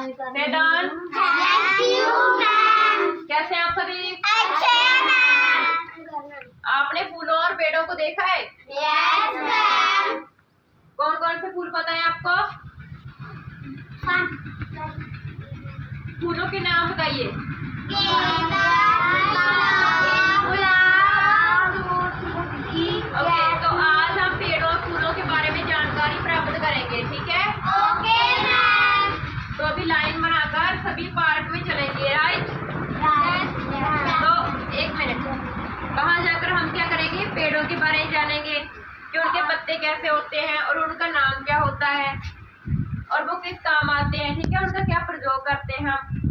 Sedan. कैसे हैं आप सभी? अच्छे मैम। आपने फूलों और पेड़ों को देखा है? Yes ma'am. कौन कौन से फूल पता है आपको? फूलों के नाम बताइए। ओके, तो आज हम पेड़ों और फूलों के बारे में जानकारी प्राप्त करेंगे, ठीक है? Okay ma'am. तो अभी लाइन बनाकर सभी पार्क में चलेंगे, राइट? तो एक मिनट, वहाँ जाकर हम क्या करेंगे? पेड़ों के बारे में जानेंगे कि उनके पत्ते कैसे होते हैं और उनका नाम क्या होता है और वो किस काम आते हैं, ठीक है? उनका क्या प्रयोग करते हैं हम?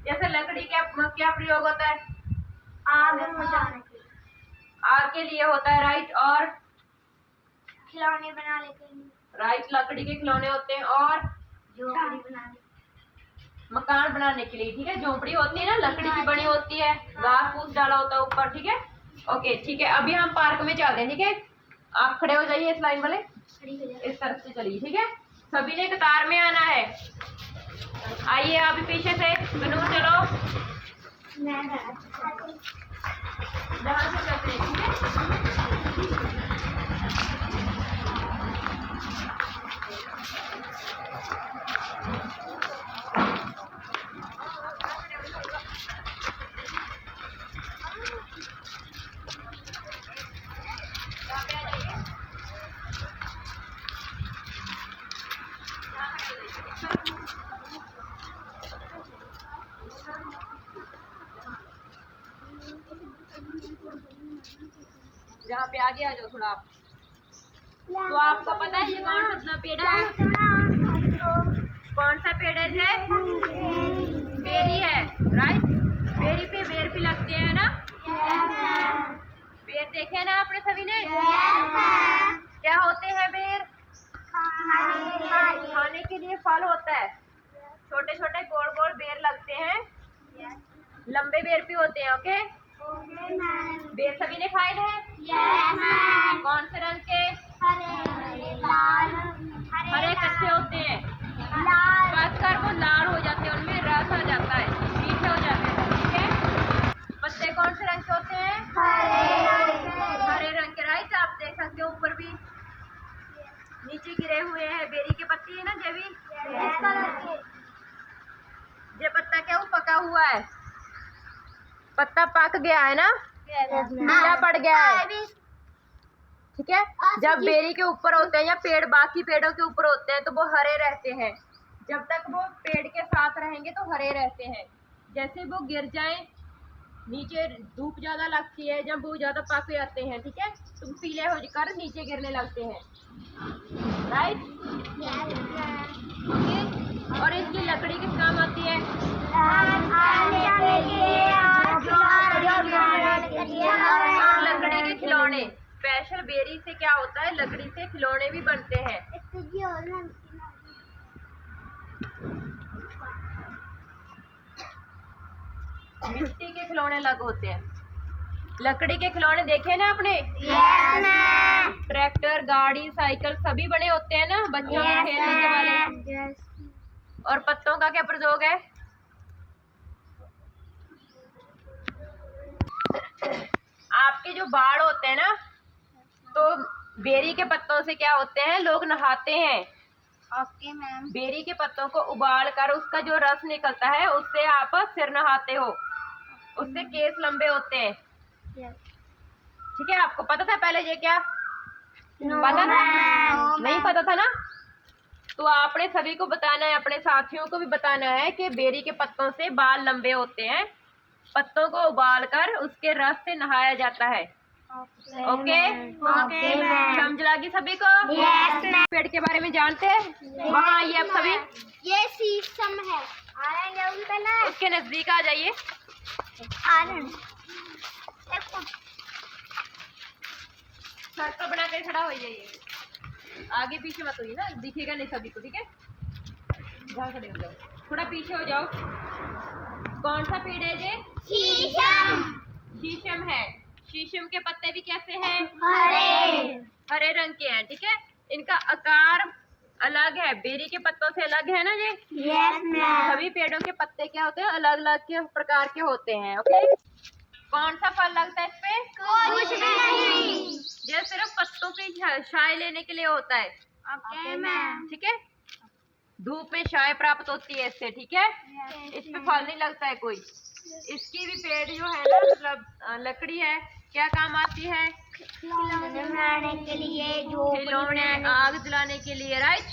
जैसे लकड़ी का क्या प्रयोग होता है? आग बुझाने के लिए। आग के लिए होता है, राइट? और खिलौने बनाने के लिए। राइट, लकड़ी के खिलौने होते हैं। और झोपड़ी बनाने, मकान बनाने के लिए, ठीक है? झोपड़ी होती है ना, लकड़ी की बनी होती है, घास फूस डाला होता है ऊपर, ठीक है? ओके, ठीक है। अभी हम पार्क में चलते हैं, ठीक है? आप खड़े हो जाइए, इस लाइन वाले इस तरफ से चलिए, ठीक है? सभी ने कतार में आना है। आइए अभी पीछे से, बनू चलो जहाँ से चलते हैं, ठीक है? जहाँ पे आगे आ जाओ थोड़ा आप। तो आपको पता है ये कौन सा पेड़ है? कौन सा पेड़ है? बेरी है, राइट? बेरी पे बेर भी लगते हैं ना? बेर देखे ना आपने सभी ने? क्या होते हैं बेर? खाने के लिए फल होता है। छोटे छोटे गोल गोल बेर लगते हैं, लंबे बेर भी होते हैं। ओके, बेर सभी ने खाए हैं? कौन से रंग के? हरे कच्चे होते हैं, पककर वो लाल हो जाते हैं, उनमें रस आ जाता है, मीठे हो जाते हैं, ठीक है? पत्ते कौन से रंग के होते हैं? हरे रंग के, राइट? आप देख सकते हो ऊपर भी नीचे गिरे हुए हैं बेरी के पत्ते है ना, ये भी। ये पत्ता क्या वो पका हुआ है, पत्ता पक गया है ना, नीला पड़ गया है, ठीक है? जब बेरी के ऊपर होते हैं या पेड़ बाकी पेड़ों के ऊपर होते हैं तो वो हरे रहते हैं। जब तक वो पेड़ के साथ रहेंगे तो हरे रहते हैं। जैसे वो गिर जाए, नीचे धूप ज्यादा लगती है, जब वो ज्यादा पक जाते हैं, ठीक है, तो पीले होकर नीचे गिरने लगते हैं, राइट? ओके, और इसकी लकड़ी किस काम आती है? लकड़ी के खिलौने। स्पेशल बेरी से क्या होता है? लकड़ी से खिलौने भी बनते हैं। मिट्टी के खिलौने अलग होते हैं, लकड़ी के खिलौने देखे ना आपने? ट्रैक्टर, गाड़ी, साइकिल सभी बने होते हैं ना, बच्चों के खेलने के वाले। और पत्तों का क्या प्रयोग है? आपके जो बाल होते हैं ना, तो बेरी के पत्तों से क्या होते हैं? लोग नहाते हैं। Okay ma'am. बेरी के पत्तों को उबाल कर उसका जो रस निकलता है उससे आप सिर नहाते हो, उससे केस लंबे होते हैं, ठीक है? आपको पता था पहले ये क्या? पता था? नहीं पता था ना? तो आपने सभी को बताना है, अपने साथियों को भी बताना है कि बेरी के पत्तों से बाल लंबे होते हैं, पत्तों को उबालकर उसके रस से नहाया जाता है। ओके, समझ लगी सभी को? पेड़ के बारे में जानते हैं? वहाँ आइए आप सभी। ये शीशम है, उसके नजदीक आ जाइए। सर्कल बना कर खड़ा हो जाइए, आगे पीछे मत होइए ना, दिखेगा नहीं सभी को, ठीक है? जहाँ खड़े हो जाओ, थोड़ा पीछे हो जाओ। कौन सा पेड़ है ये? शीशम। शीशम है। शीशम के पत्ते भी कैसे हैं? हरे। हरे रंग के हैं, ठीक है? इनका आकार अलग है, बेरी के पत्तों से अलग है ना ये। Yes ma'am. सभी पेड़ों के पत्ते क्या होते हैं, अलग अलग के प्रकार के होते हैं। ओके, कौन सा फल लगता है इस पे? कुछ भी नहीं। ये सिर्फ पत्तों की छाया लेने के लिए होता है। Okay ma'am. ठीक है, धूप में छाया प्राप्त होती है इससे। ठीक है, इस पे फल नहीं लगता है कोई। इसकी भी पेड़ जो है ना, मतलब लकड़ी है, क्या काम आती है? खिलौने बनाने के लिए, खिलौने, आग जलाने के लिए। राइट,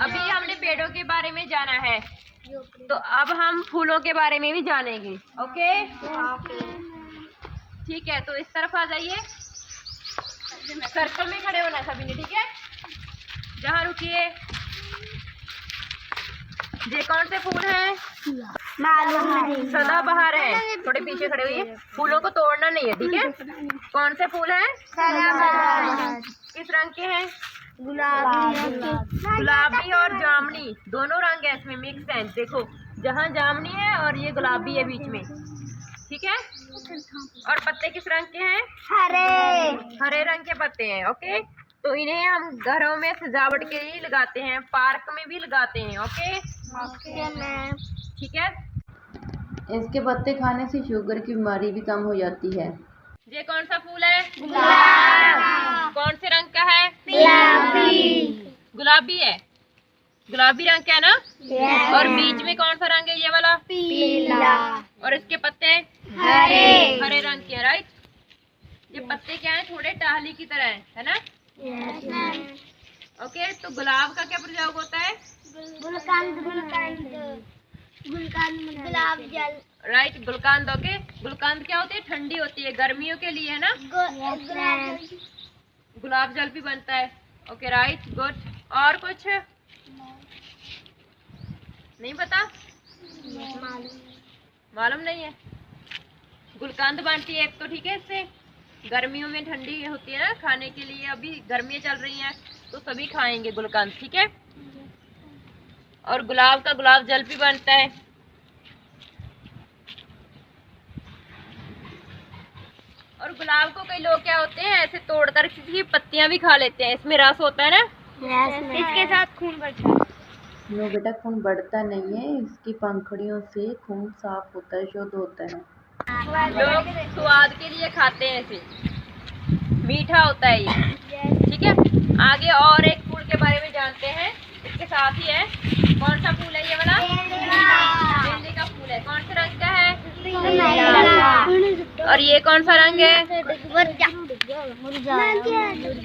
अभी हमने पेड़ों के बारे में जाना है, तो अब हम फूलों के बारे में भी जानेंगे। ओके, ठीक है, तो इस तरफ आ जाइए, सर्कल में खड़े होना सभी ने। ठीक है, जहाँ रुकिए। ये कौन से फूल हैं? मालूम नहीं। सदाबहार है। थोड़े पीछे खड़े हुए, फूलों को तोड़ना नहीं है। ठीक है, कौन से फूल हैं? सदाबहार। किस रंग के हैं? गुलाबी। गुलाबी और जामुनी दोनों रंग है इसमें, मिक्स है। देखो, जहाँ जामुनी है और ये गुलाबी है बीच में। ठीक है, और पत्ते किस रंग के हैं? हरे। हरे रंग के पत्ते हैं। ओके, तो इन्हें हम घरों में सजावट के लिए लगाते हैं, पार्क में भी लगाते हैं। Okay, ma'am. ठीक है। इसके पत्ते खाने से शुगर की बीमारी भी कम हो जाती है। ये कौन सा फूल है? गुलाब। कौन से रंग का है? गुलाबी। गुलाबी है, गुलाबी रंग का है ना। यस। और बीच में कौन सा रंग है? ये वाला पीला। और इसके पत्ते हरे। हरे रंग के। राइट, ये पत्ते क्या है, थोड़े टहनी की तरह है ना। Yes ma'am. ओके, तो गुलाब का क्या प्रयोग होता है? गुलकंद। गुलाब जल। राइट, गुलकंद। ओके, गुलकंद क्या होती है? ठंडी होती है, गर्मियों के लिए है ना। गुलाब जल भी बनता है। Okay, right, good. और कुछ नहीं पता? मालूम नहीं है। गुलकंद बनती है एक तो। ठीक है, इससे गर्मियों में ठंडी होती है ना, खाने के लिए। अभी गर्मियाँ चल रही हैं तो सभी खाएंगे गुलकंद। ठीक है, और गुलाब का गुलाब जल भी बनता है। और गुलाब को कई लोग क्या होते हैं, ऐसे तोड़कर इसकी पत्तियां भी खा लेते हैं, इसमें रस होता है ना। इसके साथ खून बढ़ता है। नो बेटा, खून बढ़ता नहीं है, इसकी पंखुड़ियों से खून साफ होता है, शुद्ध होता है। लोग स्वाद के लिए खाते हैं इसे, मीठा होता है ये। ठीक है, आगे और एक फूल के बारे में जानते हैं, इसके साथ ही है। कौन सा फूल है ये वाला? गेंदे का फूल है। कौन से रंग का है? और ये कौन सा रंग है?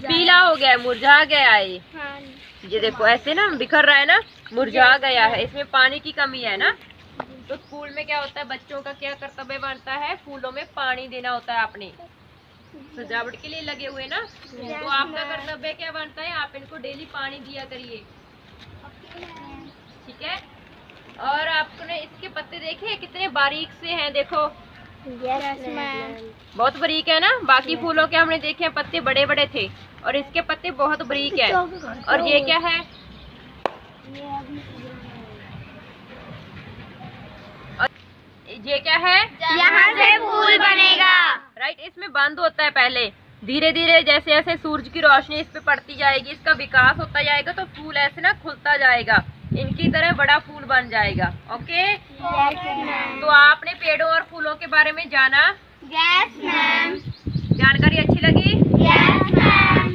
पीला हो गया है, मुरझा गया है ये देखो, ऐसे ना बिखर रहा है ना, मुरझा गया है। इसमें पानी की कमी है ना। तो स्कूल में क्या होता है, बच्चों का क्या कर्तव्य बनता है? फूलों में पानी देना होता है। आपने सजावट के लिए लगे हुए ना, तो आपका कर्तव्य क्या बनता है? आप इनको डेली पानी दिया करिए। ठीक है, और आपने इसके पत्ते देखे कितने बारीक से हैं? देखो, यस मैम। बहुत बारीक है ना। बाकी फूलों के हमने देखे हैं पत्ते बड़े बड़े थे, और इसके पत्ते बहुत बारीक है। और ये क्या है? और ये क्या है? यहाँ से फूल बनेगा। राइट, इसमें बंद होता है पहले। धीरे धीरे जैसे जैसे सूरज की रोशनी इस पे पड़ती जाएगी, इसका विकास होता जाएगा, तो फूल ऐसे ना खुलता जाएगा, इनकी तरह बड़ा फूल बन जाएगा। Okay, yes ma'am. तो आपने पेड़ों और फूलों के बारे में जाना। Yes ma'am. जानकारी अच्छी लगी? Yes ma'am.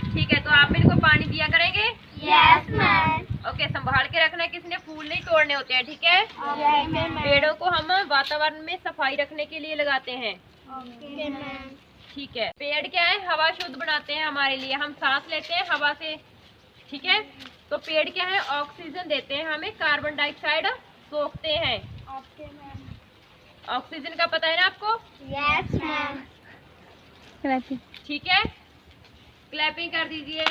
ठीक है, तो आप इनको पानी दिया करेंगे। Yes ma'am. ओके, संभाल के रखना, किसी ने फूल नहीं तोड़ने होते हैं। ठीक है, ओके मैम। पेड़ों को हम वातावरण में सफाई रखने के लिए लगाते हैं। Okay ma'am. ठीक है, पेड़ क्या है? हवा शुद्ध बनाते हैं हमारे लिए, हम सांस लेते हैं हवा से। ठीक है, तो पेड़ क्या है? ऑक्सीजन देते हैं हमें, कार्बन डाइऑक्साइड सोखते हैं। Okay ma'am. ऑक्सीजन का पता है ना आपको? Yes ma'am. ठीक है, क्लैपिंग कर दीजिए।